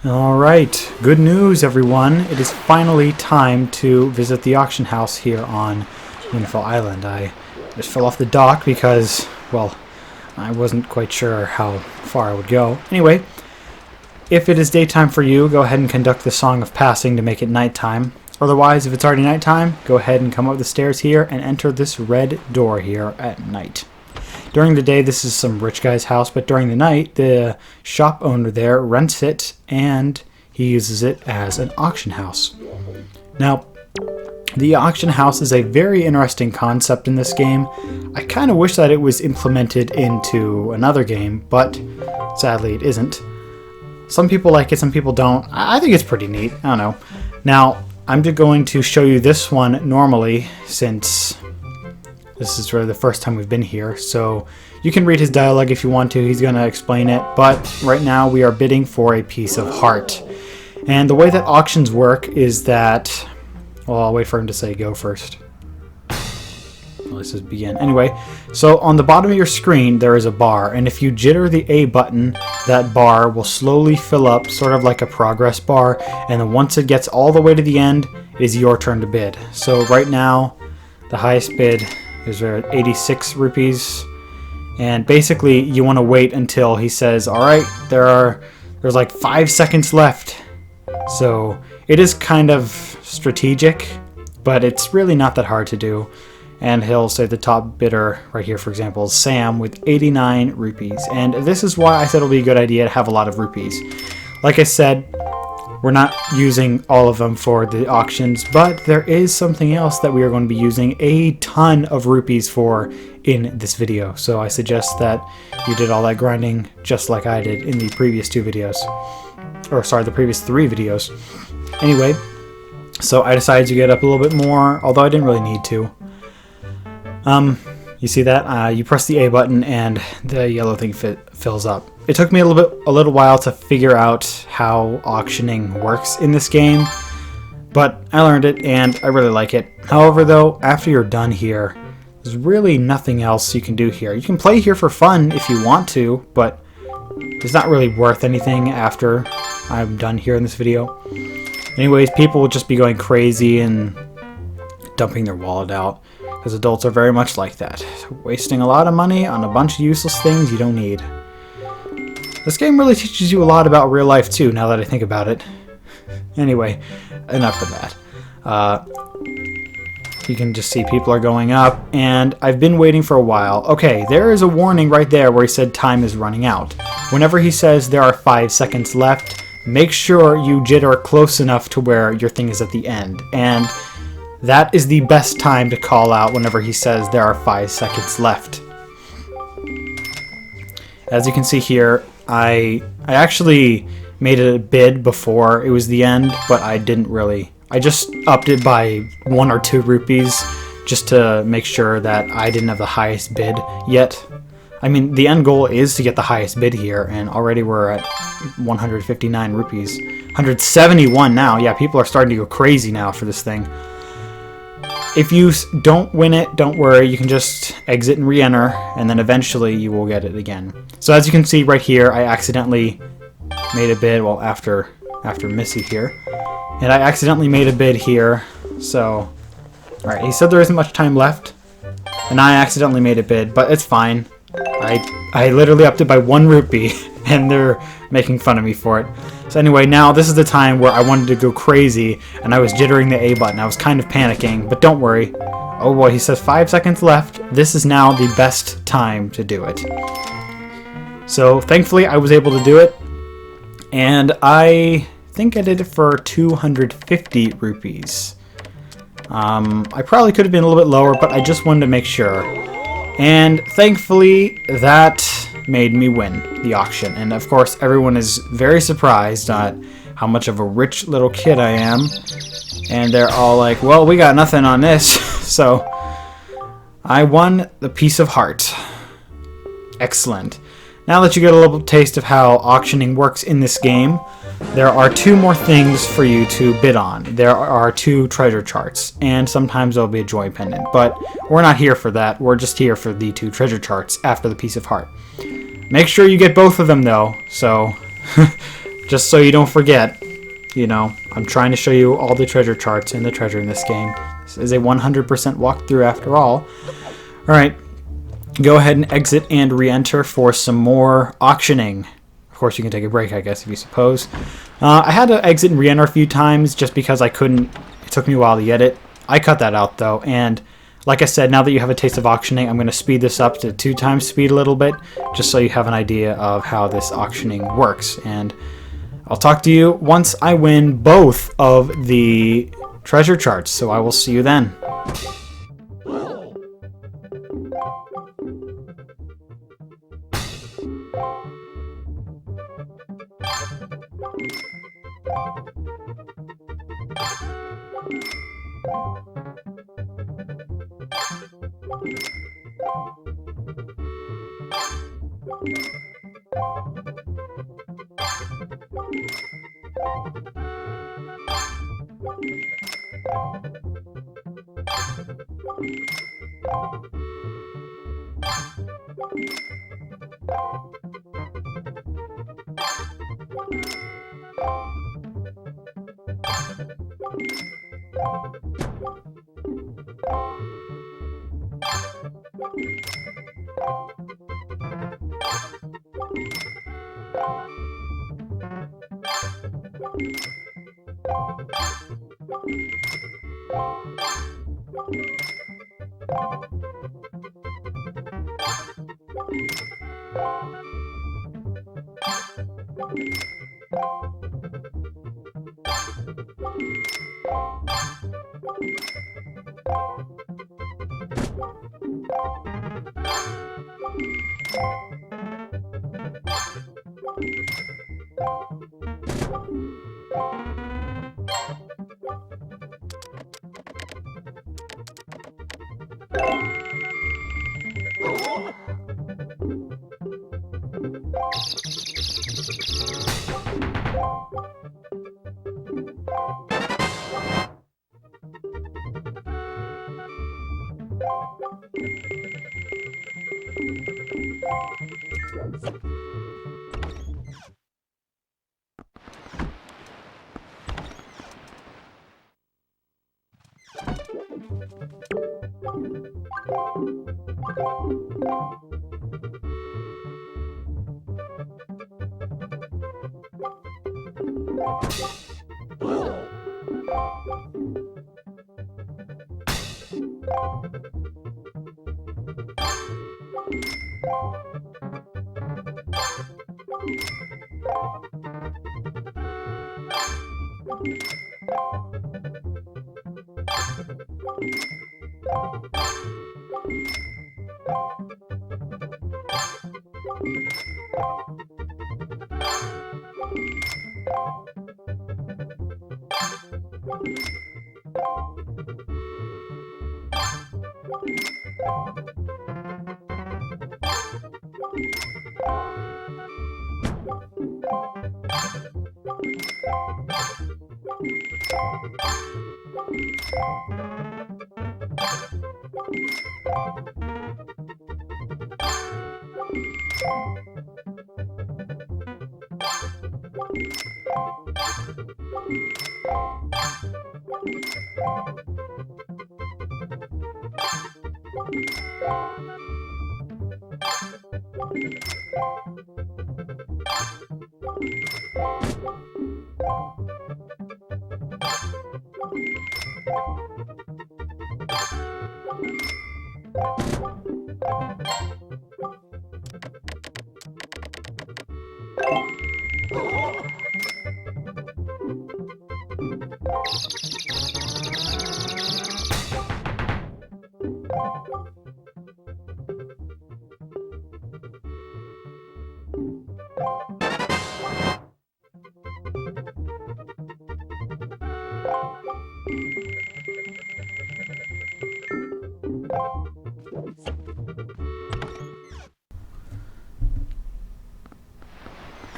Alright, good news everyone. It is finally time to visit the auction house here on Windfall Island. I just fell off the dock because, well, I wasn't quite sure how far I would go. Anyway, if it is daytime for you, go ahead and conduct the Song of Passing to make it nighttime. Otherwise, if it's already nighttime, go ahead and come up the stairs here and enter this red door here at night. During the day, this is some rich guy's house, but during the night, the shop owner there rents it, and he uses it as an auction house. Now, the auction house is a very interesting concept in this game. I kind of wish that it was implemented into another game, but sadly it isn't. Some people like it, some people don't. I think it's pretty neat. I don't know. Now, I'm just going to show you this one normally, since this is really the first time we've been here, so you can read his dialogue if you want to. He's going to explain it, but right now we are bidding for a piece of heart. And the way that auctions work is that... Well, I'll wait for him to say go first. Well, this is begin. Anyway, so on the bottom of your screen there is a bar, and if you jitter the A button, that bar will slowly fill up, sort of like a progress bar, and then once it gets all the way to the end, it is your turn to bid. So right now, the highest bid is 86 rupees, and basically you want to wait until he says, alright, there's like 5 seconds left. So it is kind of strategic, but it's really not that hard to do. And he'll say the top bidder right here, for example, is Sam with 89 rupees. And this is why I said it'll be a good idea to have a lot of rupees. Like I said, we're not using all of them for the auctions, but there is something else that we are going to be using a ton of rupees for in this video. So I suggest that you did all that grinding just like I did in the previous two videos. Or sorry, the previous 3 videos. Anyway, so I decided to get up a little bit more, although I didn't really need to. You see that? You press the A button and the yellow thing fills up. It took me a little while to figure out how auctioning works in this game, but I learned it and I really like it. However though, after you're done here, there's really nothing else you can do here. You can play here for fun if you want to, but it's not really worth anything after I'm done here in this video. Anyways, people will just be going crazy and dumping their wallet out, because adults are very much like that, wasting a lot of money on a bunch of useless things you don't need. This game really teaches you a lot about real life too, now that I think about it. Anyway, enough of that. You can just see people are going up, and I've been waiting for a while. Okay, there is a warning right there where he said time is running out. Whenever he says there are 5 seconds left, make sure you jitter close enough to where your thing is at the end. And that is the best time to call out whenever he says there are 5 seconds left. As you can see here, I actually made a bid before it was the end, but I didn't really. I just upped it by 1 or 2 rupees just to make sure that I didn't have the highest bid yet. I mean, the end goal is to get the highest bid here, and already we're at 159 rupees. 171 now. Yeah, people are starting to go crazy now for this thing. If you don't win it, don't worry. You can just exit and re-enter, and then eventually you will get it again. So as you can see right here, I accidentally made a bid, well, after Missy here. And I accidentally made a bid here, so... Alright, he said there isn't much time left, and I accidentally made a bid, but it's fine. I literally upped it by 1 rupee, and they're making fun of me for it. So anyway, now this is the time where I wanted to go crazy, and I was jittering the A button. I was kind of panicking, but don't worry. Oh boy, he says 5 seconds left. This is now the best time to do it. So thankfully I was able to do it, and I think I did it for 250 rupees. I probably could have been a little bit lower, but I just wanted to make sure. And thankfully that made me win the auction. And of course everyone is very surprised at how much of a rich little kid I am. And they're all like, well, we got nothing on this. So I won the piece of heart. Excellent. Now that you get a little taste of how auctioning works in this game, there are 2 more things for you to bid on. There are 2 treasure charts, and sometimes there'll be a joy pendant, but we're not here for that. We're just here for the 2 treasure charts after the piece of heart. Make sure you get both of them though, so just so you don't forget, you know, I'm trying to show you all the treasure charts and the treasure in this game. This is a 100% walkthrough after all. Alright, go ahead and exit and re-enter for some more auctioning. Of course, you can take a break, I guess, if you suppose. I had to exit and re-enter a few times just because I couldn't. It took me a while to get it. I cut that out, though, and like I said, now that you have a taste of auctioning, I'm going to speed this up to 2 times speed a little bit, just so you have an idea of how this auctioning works. And I'll talk to you once I win both of the treasure charts, so I will see you then.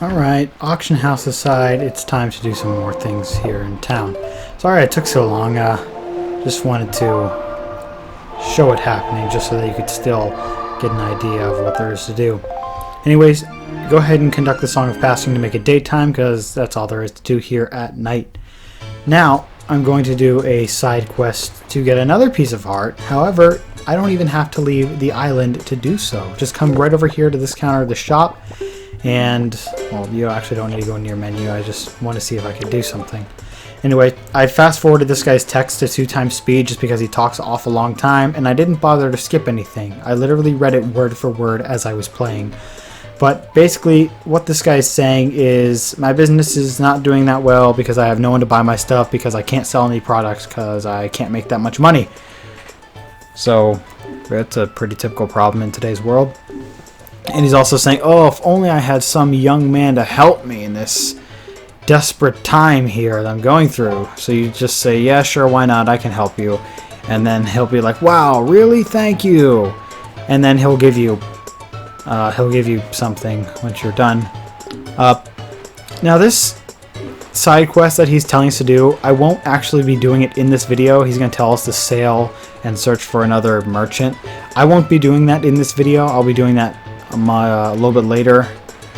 Alright, auction house aside, it's time to do some more things here in town. Sorry it took so long, just wanted to show it happening just so that you could still get an idea of what there is to do. Anyways, go ahead and conduct the Song of Passing to make it daytime, because that's all there is to do here at night. Now, I'm going to do a side quest to get another piece of heart. However, I don't even have to leave the island to do so. Just come right over here to this counter of the shop, and, well, you actually don't need to go near menu. I just want to see if I can do something. Anyway, I fast-forwarded this guy's text to 2x speed just because he talks an awful long time, and I didn't bother to skip anything. I literally read it word for word as I was playing. But basically, what this guy is saying is, my business is not doing that well because I have no one to buy my stuff, because I can't sell any products because I can't make that much money. So, that's a pretty typical problem in today's world. And he's also saying, oh, if only I had some young man to help me in this desperate time here that I'm going through. So you just say, yeah, sure, why not, I can help you. And then he'll be like, wow, really, thank you. And then he'll give you something once you're done. Now this side quest that he's telling us to do, I won't actually be doing it in this video. He's going to tell us to sail and search for another merchant. I won't be doing that in this video. I'll be doing that a little bit later,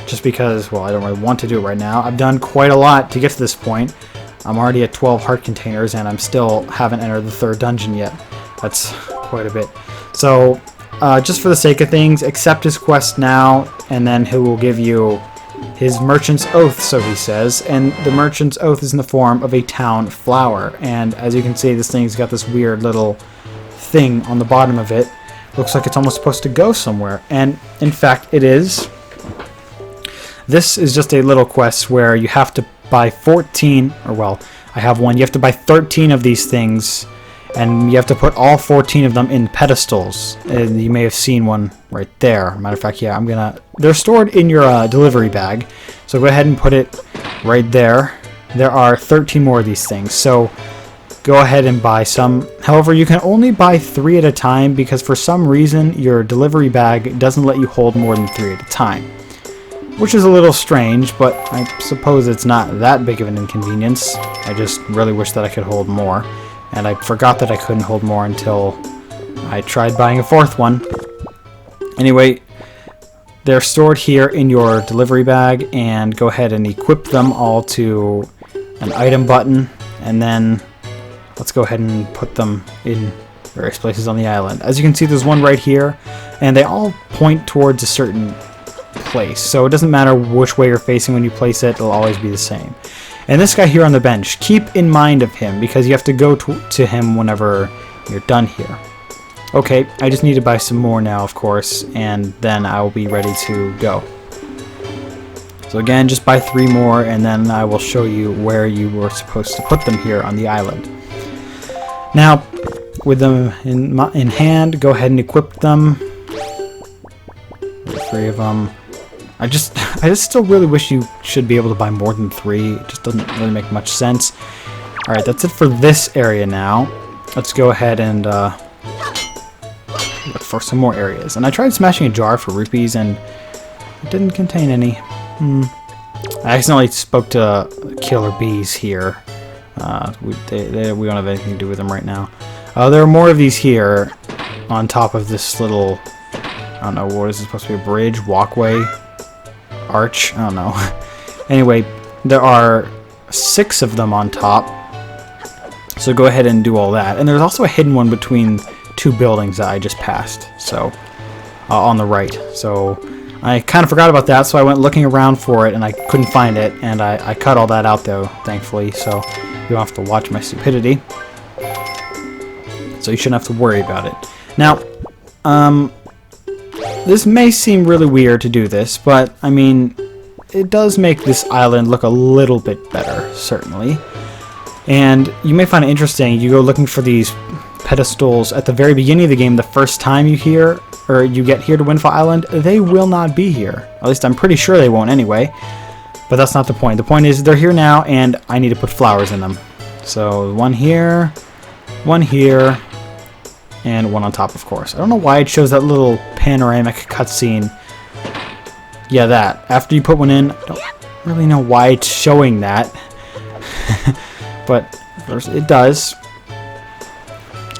just because, well, I don't really want to do it right now. I've done quite a lot to get to this point. I'm already at 12 heart containers, and I'm still haven't entered the 3rd dungeon yet. That's quite a bit. So, just for the sake of things, accept his quest now, and then he will give you his merchant's oath, so he says. And the merchant's oath is in the form of a town flower. And as you can see, this thing's got this weird little thing on the bottom of it. Looks like it's almost supposed to go somewhere. And, in fact, it is. This is just a little quest where you have to buy 14, or well, I have one. You have to buy 13 of these things, and you have to put all 14 of them in pedestals. And you may have seen one right there. Matter of fact, yeah, they're stored in your delivery bag. So go ahead and put it right there. There are 13 more of these things. So go ahead and buy some. However, you can only buy 3 at a time, because for some reason your delivery bag doesn't let you hold more than 3 at a time. Which is a little strange, but I suppose it's not that big of an inconvenience. I just really wish that I could hold more. And I forgot that I couldn't hold more until I tried buying a 4th one. Anyway, they're stored here in your delivery bag, and go ahead and equip them all to an item button, and then let's go ahead and put them in various places on the island. As you can see, there's one right here, and they all point towards a certain place, so it doesn't matter which way you're facing when you place it, it'll always be the same. And this guy here on the bench, keep in mind of him, because you have to go to him whenever you're done here. Okay, I just need to buy some more now, of course, and then I will be ready to go. So again, just buy 3 more, and then I will show you where you were supposed to put them here on the island. Now, with them in hand, go ahead and equip them. 3 of them. I just still really wish you should be able to buy more than 3. It just doesn't really make much sense. Alright, that's it for this area now. Let's go ahead and look for some more areas. And I tried smashing a jar for rupees, and it didn't contain any. I accidentally spoke to killer bees here. We don't have anything to do with them right now. There are more of these here on top of this little, I don't know, what is it supposed to be, a bridge, walkway, arch, I don't know. Anyway, there are 6 of them on top, so go ahead and do all that. And there's also a hidden one between 2 buildings that I just passed, so on the right. So I kind of forgot about that, so I went looking around for it, and I couldn't find it, and I cut all that out, though, thankfully, so you don't have to watch my stupidity. So you shouldn't have to worry about it. Now, this may seem really weird to do this, but, I mean, it does make this island look a little bit better, certainly. And you may find it interesting, you go looking for these pedestals at the very beginning of the game, the first time you get here to Windfall Island, they will not be here. At least I'm pretty sure they won't anyway. But that's not the point. The point is they're here now, and I need to put flowers in them. So one here, and one on top, of course. I don't know why it shows that little panoramic cutscene. Yeah, that. After you put one in, I don't really know why it's showing that. But it does.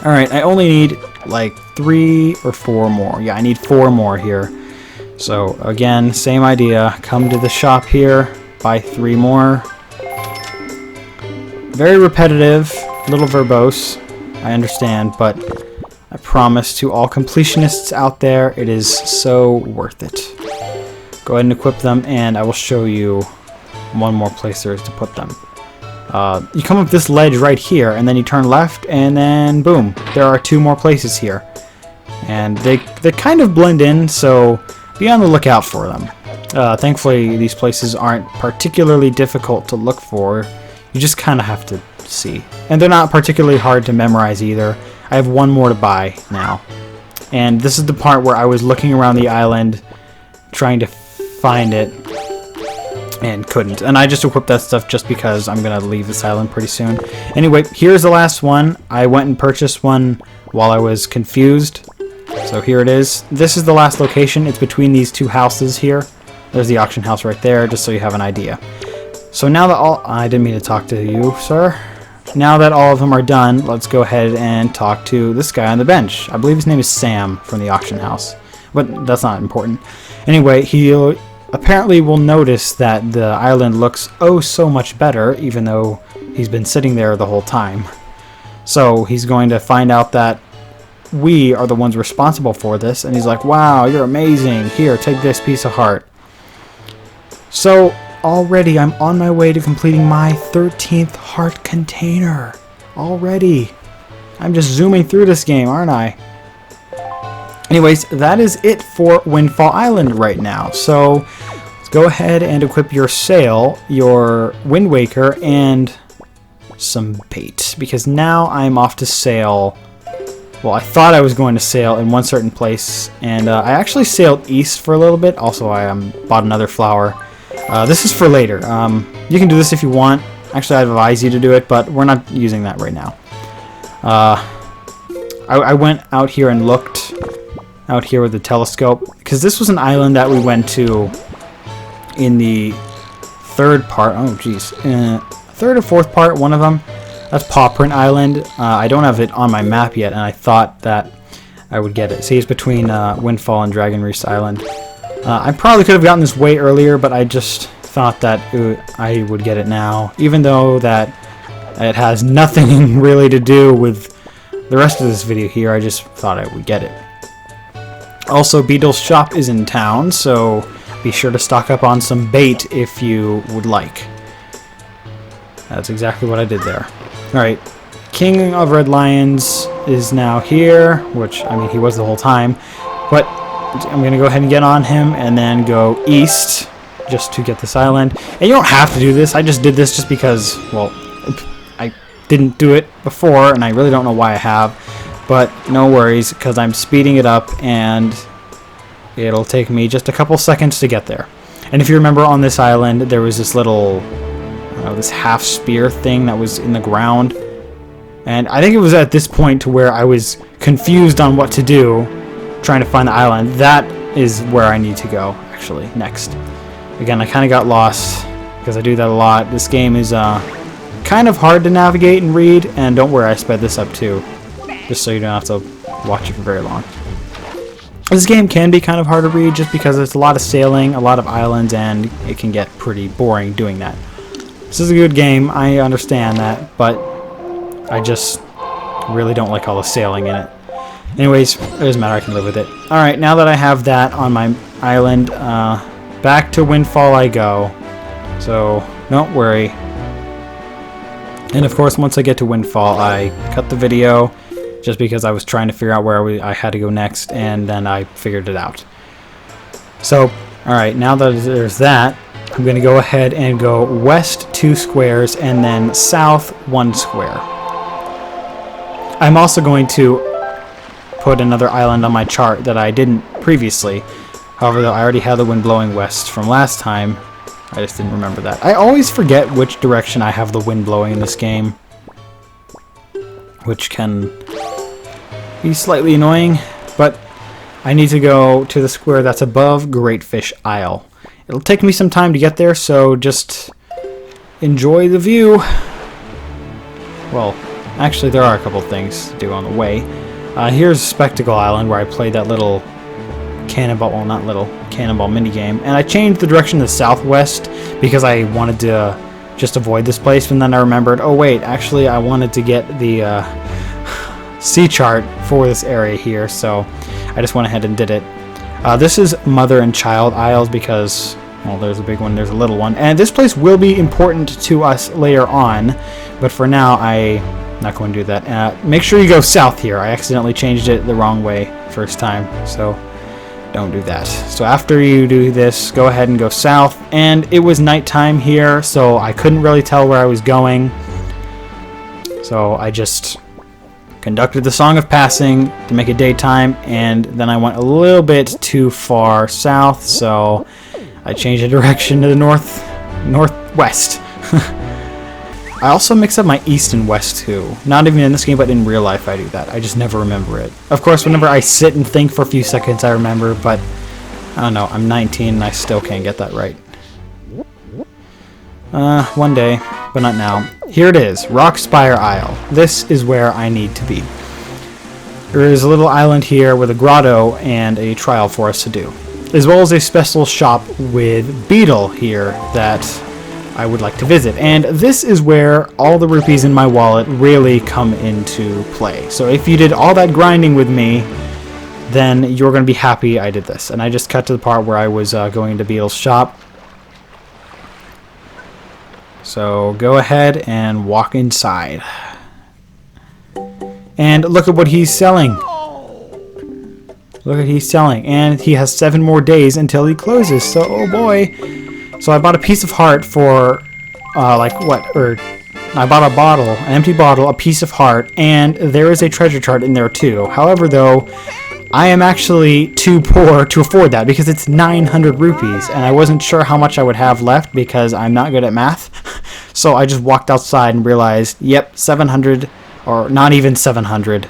Alright, I only need like 3 or 4 more. Yeah, I need 4 more here So again, same idea. Come to the shop here, buy 3 more. Very repetitive, a little verbose, I understand, but I promise to all completionists out there, it is so worth it. Go ahead and equip them, and I will show you one more place there is to put them. You come up this ledge right here, and then you turn left, and then boom, there are 2 more places here. And they kind of blend in, so be on the lookout for them. Thankfully, these places aren't particularly difficult to look for. You just kind of have to see. And they're not particularly hard to memorize either. I have 1 more to buy now. And this is the part where I was looking around the island trying to find it and couldn't. And I just equipped that stuff just because I'm going to leave this island pretty soon. Anyway, here's the last one. I went and purchased one while I was confused. So here it is. This is the last location. It's between these 2 houses here. There's the auction house right there, just so you have an idea. So now that I didn't mean to talk to you, sir. Now that all of them are done, let's go ahead and talk to this guy on the bench. I believe his name is Sam from the auction house, but that's not important. Anyway, he apparently will notice that the island looks oh so much better, even though he's been sitting there the whole time. So he's going to find out that we are the ones responsible for this, and he's like, wow, you're amazing. Here, take this piece of heart. So already I'm on my way to completing my 13th heart container. Already. I'm just zooming through this game, aren't I? Anyways, that is it for Windfall Island right now. So let's go ahead and equip your sail, your Wind Waker, and some bait. Because now I'm off to sail. Well, I thought I was going to sail in one certain place, and I actually sailed east for a little bit. Also, I bought another flower. This is for later. You can do this if you want. Actually, I advise you to do it, but we're not using that right now. I went out here and looked out here with the telescope, because this was an island that we went to in the 3rd part. Oh, geez. 3rd or 4th part, one of them. That's Paw Print Island. I don't have it on my map yet, and I thought that I would get it. See, it's between Windfall and Dragon Reefs Island. I probably could have gotten this way earlier, but I just thought that I would get it now, even though that it has nothing really to do with the rest of this video here. I just thought I would get it. Also, Beedle's shop is in town, so be sure to stock up on some bait if you would like. That's exactly what I did there. Alright, King of Red Lions is now here, which, I mean, he was the whole time, but I'm going to go ahead and get on him and then go east just to get this island. And you don't have to do this, I just did this just because, well, I didn't do it before, and I really don't know why I have, but no worries, because I'm speeding it up, and it'll take me just a couple seconds to get there. And if you remember, on this island, there was this little, this half spear thing that was in the ground, and I think it was at this point to where I was confused on what to do, trying to find the island. That is where I need to go, actually, next. Again, I kind of got lost, because I do that a lot. This game is kind of hard to navigate and read, and don't worry, I sped this up too, just so you don't have to watch it for very long. This game can be kind of hard to read just because it's a lot of sailing, a lot of islands, and it can get pretty boring doing that. This is a good game, I understand that, but I just really don't like all the sailing in it. Anyways, it doesn't matter, I can live with it. Alright, now that I have that on my island, back to Windfall I go. So, don't worry. And of course, once I get to Windfall, I cut the video just because I was trying to figure out where I had to go next, and then I figured it out. So, alright, now that there's that, I'm going to go ahead and go west 2 squares and then south 1 square. I'm also going to put another island on my chart that I didn't previously. However, though, I already had the wind blowing west from last time. I just didn't remember that. I always forget which direction I have the wind blowing in this game, which can be slightly annoying, but I need to go to the square that's above Great Fish Isle. It'll take me some time to get there, so just enjoy the view. Well, actually there are a couple things to do on the way. Here's Spectacle Island, where I played that little cannonball, well, not little, cannonball minigame. And I changed the direction to the southwest because I wanted to just avoid this place. And then I remembered, oh wait, actually I wanted to get the sea chart for this area here. So I just went ahead and did it. This is Mother and Child Isles because, well, there's a big one, there's a little one. And this place will be important to us later on. But for now, I'm not going to do that. Make sure you go south here. I accidentally changed it the wrong way first time. So don't do that. So after you do this, go ahead and go south. And it was nighttime here, so I couldn't really tell where I was going. So I just conducted the Song of Passing to make it daytime, and then I went a little bit too far south, so I changed the direction to the northwest. I also mix up my east and west too. Not even in this game, but in real life I do that. I just never remember it. Of course, whenever I sit and think for a few seconds, I remember, but I don't know. I'm 19 and I still can't get that right. One day, but not now. Here it is, Rock Spire Isle. This is where I need to be. There is a little island here with a grotto and a trial for us to do, as well as a special shop with Beedle here that I would like to visit. And this is where all the rupees in my wallet really come into play. So if you did all that grinding with me, then you're going to be happy I did this. And I just cut to the part where I was going into Beedle's shop. So go ahead and walk inside. And look at what he's selling. Look at what he's selling. And he has 7 more days until he closes. So, oh boy. So I bought a piece of heart for, I bought a bottle, an empty bottle, a piece of heart, and there is a treasure chart in there too. However, though, I am actually too poor to afford that because it's 900 rupees, and I wasn't sure how much I would have left because I'm not good at math. So I just walked outside and realized, yep, 700, or not even 700.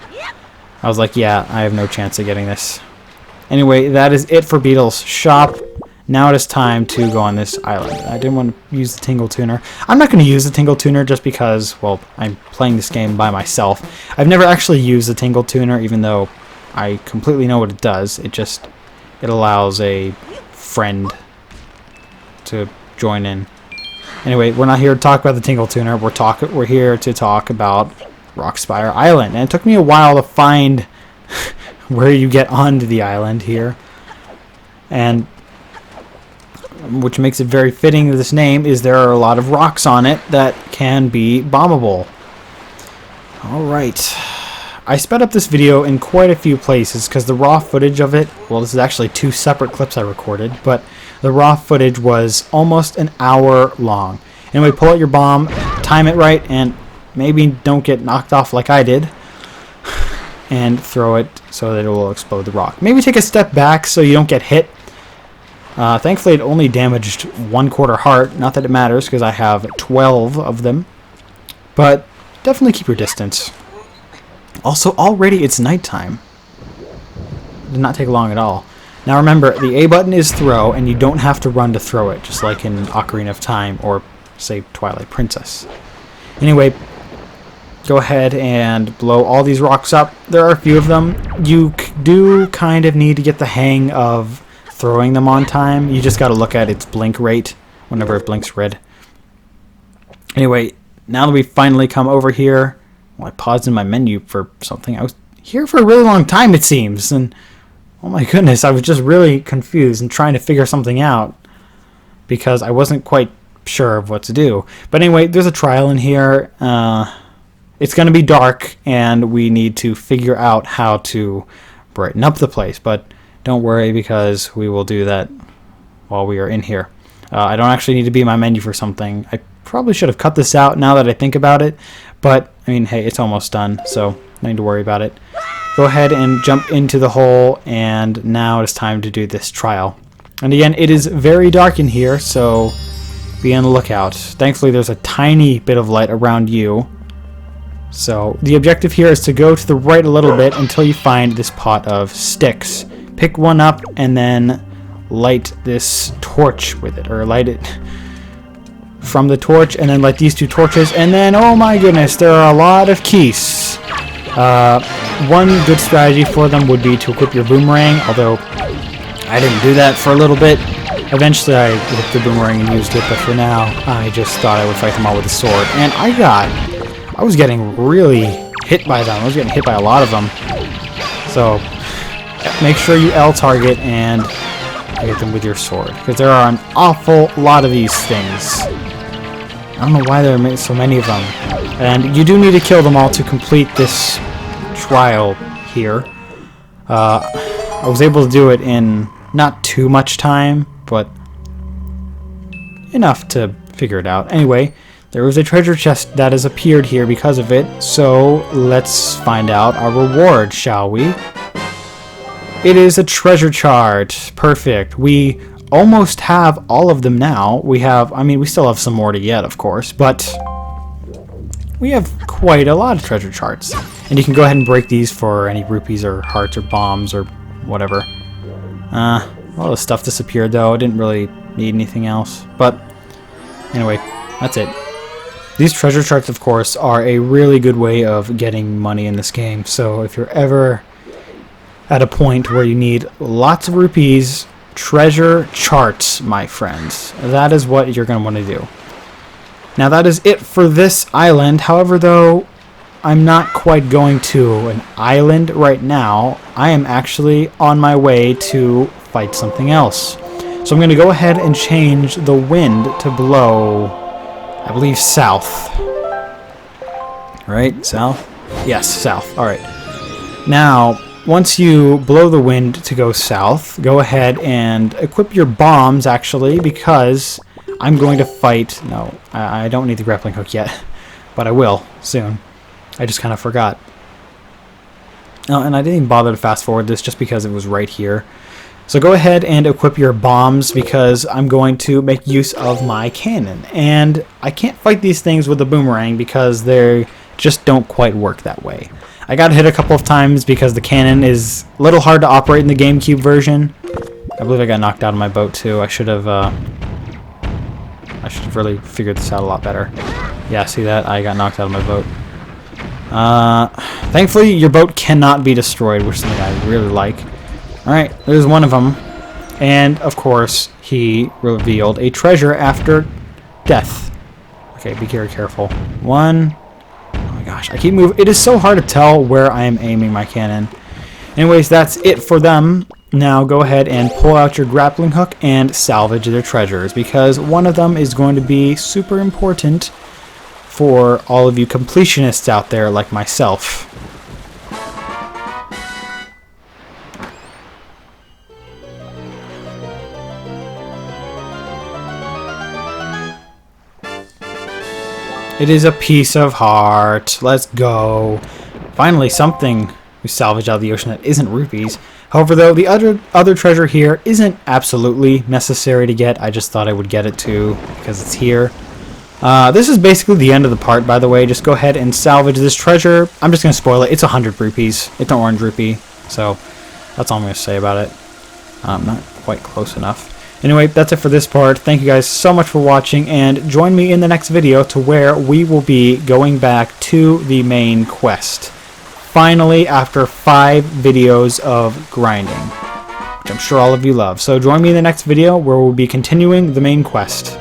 I was like, yeah, I have no chance of getting this. Anyway, that is it for Beedle's shop. Now it is time to go on this island. I didn't want to use the Tingle Tuner. I'm not going to use the Tingle Tuner just because, well, I'm playing this game by myself. I've never actually used the Tingle Tuner, even though I completely know what it does. It allows a friend to join in. Anyway, we're not here to talk about the Tingle Tuner. We're here to talk about Rock Spire Island. And it took me a while to find where you get onto the island here. And which makes it very fitting of this name, is there are a lot of rocks on it that can be bombable. Alright. I sped up this video in quite a few places because the raw footage of it, well, this is actually 2 separate clips I recorded, but the raw footage was almost an hour long. Anyway, pull out your bomb, time it right, and maybe don't get knocked off like I did, and throw it so that it will explode the rock. Maybe take a step back so you don't get hit. Thankfully, it only damaged 1/4 heart. Not that it matters, because I have 12 of them. But definitely keep your distance. Also, already it's nighttime. Did not take long at all. Now remember, the A button is throw, and you don't have to run to throw it, just like in Ocarina of Time, or, say, Twilight Princess. Anyway, go ahead and blow all these rocks up. There are a few of them. You do kind of need to get the hang of throwing them on time. You just got to look at its blink rate whenever it blinks red. Anyway, now that we've finally come over here, well, I paused in my menu for something. I was here for a really long time, it seems, and oh my goodness, I was just really confused and trying to figure something out because I wasn't quite sure of what to do. But anyway, there's a trial in here. It's going to be dark, and we need to figure out how to brighten up the place, but don't worry, because we will do that while we are in here. I don't actually need to be in my menu for something. I probably should have cut this out now that I think about it, but, I mean, hey, it's almost done, so no need to worry about it. Go ahead and jump into the hole, and now it's time to do this trial. And again, it is very dark in here, so be on the lookout. Thankfully, there's a tiny bit of light around you. So the objective here is to go to the right a little bit until you find this pot of sticks. Pick one up and then light this torch with it, or light it from the torch, and then light these 2 torches, and then, oh my goodness, there are a lot of keese. One good strategy for them would be to equip your boomerang, although I didn't do that for a little bit. Eventually I whipped the boomerang and used it, but for now, I just thought I would fight them all with a sword. And I was getting really hit by them. I was getting hit by a lot of them. So, make sure you L target and hit them with your sword, because there are an awful lot of these things. I don't know why there are so many of them. And you do need to kill them all to complete this trial here. I was able to do it in not too much time, but enough to figure it out. Anyway, there was a treasure chest that has appeared here because of it, so let's find out our reward, shall we? It is a treasure chart. Perfect. We almost have all of them now. We still have some more to get, of course, but we have quite a lot of treasure charts. And you can go ahead and break these for any rupees or hearts or bombs or whatever. All the stuff disappeared though. I didn't really need anything else. But anyway, that's it. These treasure charts, of course, are a really good way of getting money in this game. So if you're ever at a point where you need lots of rupees, treasure charts, my friends. That is what you're going to want to do. Now that is it for this island. However, though, I'm not quite going to an island right now. I am actually on my way to fight something else. So I'm going to go ahead and change the wind to blow, I believe, south. Right? South? Yes, south. Alright. Now, once you blow the wind to go south, go ahead and equip your bombs, actually, because I'm going to fight... No, I don't need the grappling hook yet, but I will soon. I just kind of forgot. Oh, and I didn't even bother to fast forward this just because it was right here. So go ahead and equip your bombs because I'm going to make use of my cannon. And I can't fight these things with the boomerang because they just don't quite work that way. I got hit a couple of times because the cannon is a little hard to operate in the GameCube version. I believe I got knocked out of my boat too. I should have really figured this out a lot better. Yeah, see that? I got knocked out of my boat. Thankfully, your boat cannot be destroyed, which is something I really like. Alright, there's one of them. And, of course, he revealed a treasure after death. Okay, be very careful. One. Oh my gosh, I keep moving. It is so hard to tell where I am aiming my cannon. Anyways, that's it for them. Now go ahead and pull out your grappling hook and salvage their treasures, because one of them is going to be super important for all of you completionists out there like myself. It is a piece of heart. Let's go. Finally, something we salvaged out of the ocean that isn't rupees. However, though, the other treasure here isn't absolutely necessary to get. I just thought I would get it too because it's here. This is basically the end of the part, by the way. Just go ahead and salvage this treasure. I'm just going to spoil it. It's 100 rupees. It's an orange rupee. So that's all I'm going to say about it. Not quite close enough. Anyway, that's it for this part. Thank you guys so much for watching, and join me in the next video to where we will be going back to the main quest. Finally, after 5 videos of grinding, which I'm sure all of you love. So join me in the next video where we'll be continuing the main quest.